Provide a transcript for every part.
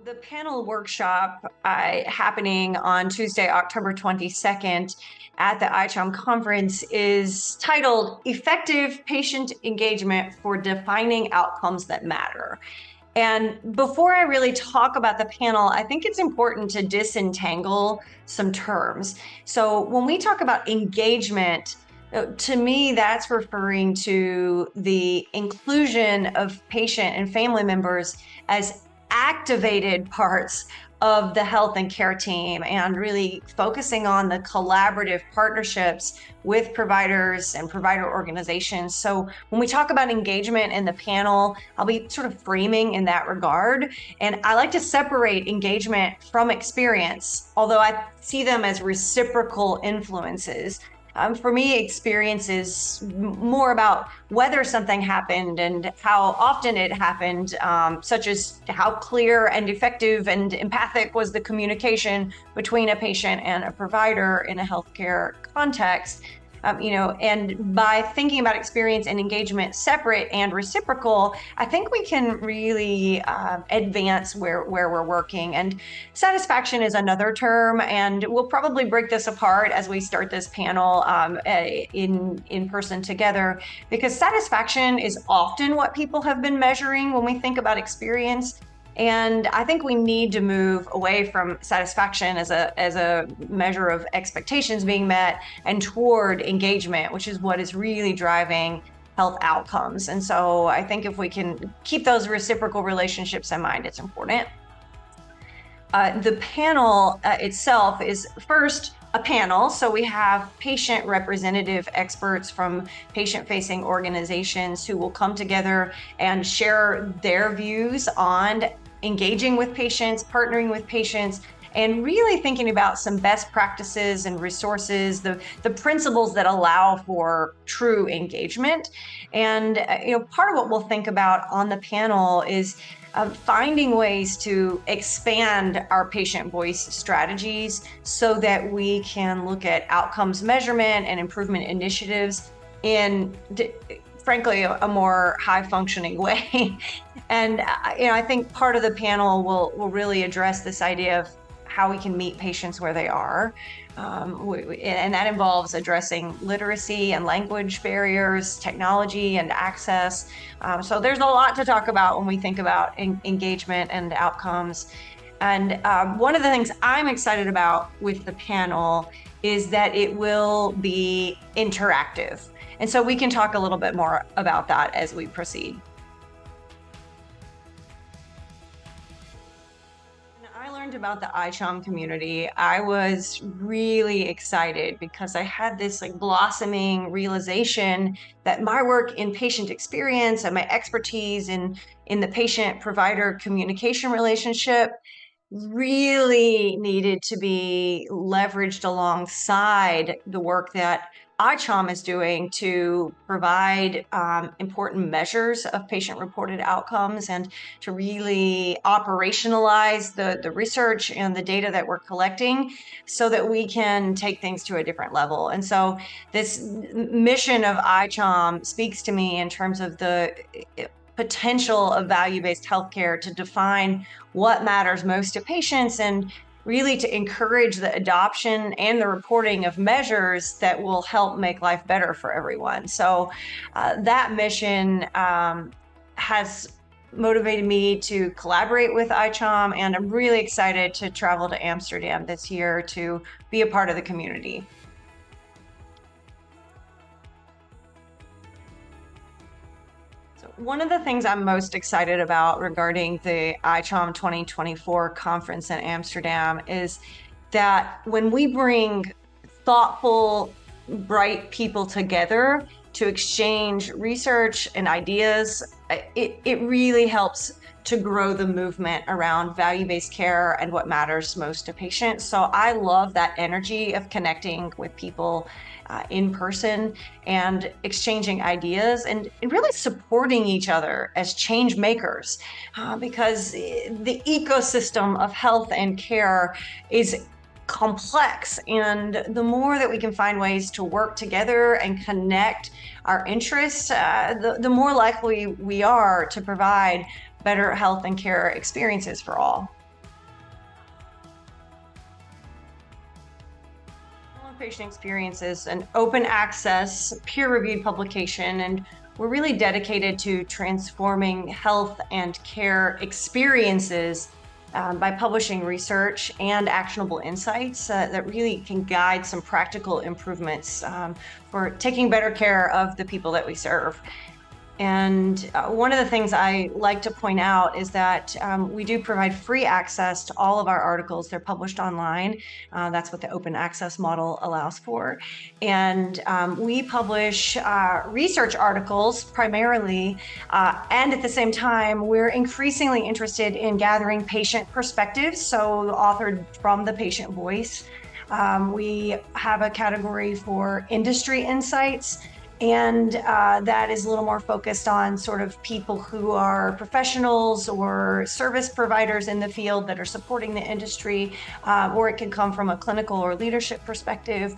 The panel workshop happening on Tuesday, October 22nd at the ICHOM conference is titled Effective Patient Engagement for Defining Outcomes That Matter. And before I really talk about the panel, I think it's important to disentangle some terms. So when we talk about engagement, to me, that's referring to the inclusion of patient and family members as activated parts of the health and care team and really focusing on the collaborative partnerships with providers and provider organizations. So when we talk about engagement in the panel, I'll be sort of framing in that regard. And I like to separate engagement from experience, although I see them as reciprocal influences. For me, experience is more about whether something happened and how often it happened, such as how clear and effective and empathic was the communication between a patient and a provider in a healthcare context. And by thinking about experience and engagement separate and reciprocal, I think we can really advance where we're working. And satisfaction is another term, and we'll probably break this apart as we start this panel in person together, because satisfaction is often what people have been measuring when we think about experience. And I think we need to move away from satisfaction as a measure of expectations being met and toward engagement, which is what is really driving health outcomes. And so I think if we can keep those reciprocal relationships in mind, it's important. The panel itself is first a panel. So we have patient representative experts from patient-facing organizations who will come together and share their views on engaging with patients, partnering with patients, and really thinking about some best practices and resources, the principles that allow for true engagement. And part of what we'll think about on the panel is finding ways to expand our patient voice strategies so that we can look at outcomes measurement and improvement initiatives in, frankly, a more high-functioning way. And I think part of the panel will really address this idea of how we can meet patients where they are. And that involves addressing literacy and language barriers, technology and access. So there's a lot to talk about when we think about engagement and outcomes. And one of the things I'm excited about with the panel is that it will be interactive. And so we can talk a little bit more about that as we proceed. I learned about the ICHOM community, I was really excited because I had this blossoming realization that my work in patient experience and my expertise in the patient-provider communication relationship really needed to be leveraged alongside the work that ICHOM is doing to provide important measures of patient-reported outcomes and to really operationalize the research and the data that we're collecting so that we can take things to a different level. And so this mission of ICHOM speaks to me in terms of the potential of value-based healthcare to define what matters most to patients and really to encourage the adoption and the reporting of measures that will help make life better for everyone. So that mission has motivated me to collaborate with ICHOM, and I'm really excited to travel to Amsterdam this year to be a part of the community. One of the things I'm most excited about regarding the ICHOM 2024 conference in Amsterdam is that when we bring thoughtful, bright people together to exchange research and ideas, it really helps to grow the movement around value-based care and what matters most to patients. So I love that energy of connecting with people in person and exchanging ideas and really supporting each other as change makers, because the ecosystem of health and care is complex, and the more that we can find ways to work together and connect our interests, the more likely we are to provide better health and care experiences for all. Patient Experience is an open access, peer-reviewed publication, and we're really dedicated to transforming health and care experiences by publishing research and actionable insights that really can guide some practical improvements for taking better care of the people that we serve. And one of the things I like to point out is that we do provide free access to all of our articles. They're published online. That's what the open access model allows for. And we publish research articles primarily. And at the same time, we're increasingly interested in gathering patient perspectives, so authored from the patient voice. We have a category for industry insights. And that is a little more focused on sort of people who are professionals or service providers in the field that are supporting the industry, or it can come from a clinical or leadership perspective.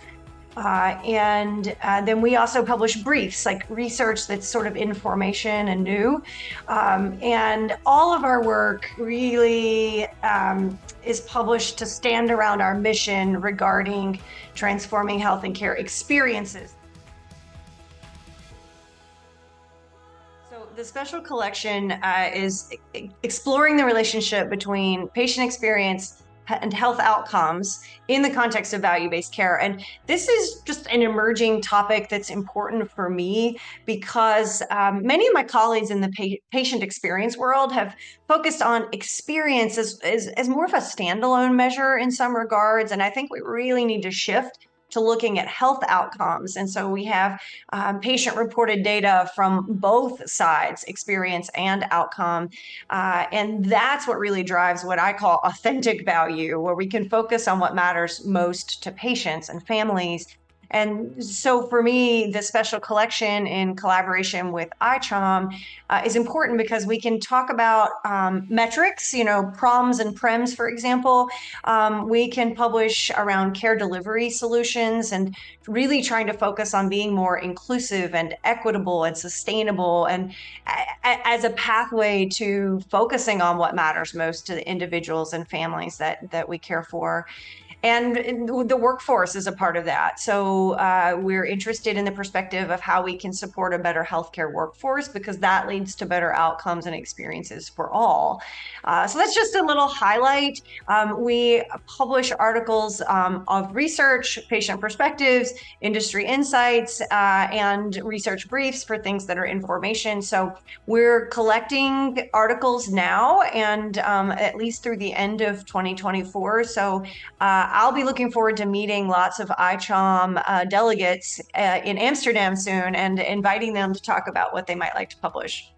And then we also publish briefs, like research that's sort of information and new. And all of our work really is published to stand around our mission regarding transforming health and care experiences. So the special collection is exploring the relationship between patient experience and health outcomes in the context of value-based care. And this is just an emerging topic that's important for me because many of my colleagues in the patient experience world have focused on experience as more of a standalone measure in some regards. And I think we really need to shift to looking at health outcomes. And so we have patient-reported data from both sides, experience and outcome. And that's what really drives what I call authentic value, where we can focus on what matters most to patients and families. And so for me, the special collection in collaboration with ICHOM is important because we can talk about metrics, PROMs and PREMs, for example. We can publish around care delivery solutions and really trying to focus on being more inclusive and equitable and sustainable, and as a pathway to focusing on what matters most to the individuals and families that we care for. And the workforce is a part of that. So we're interested in the perspective of how we can support a better healthcare workforce, because that leads to better outcomes and experiences for all. So that's just a little highlight. We publish articles of research, patient perspectives, industry insights, and research briefs for things that are information. So we're collecting articles now and at least through the end of 2024. So I'll be looking forward to meeting lots of ICHOM delegates in Amsterdam soon and inviting them to talk about what they might like to publish.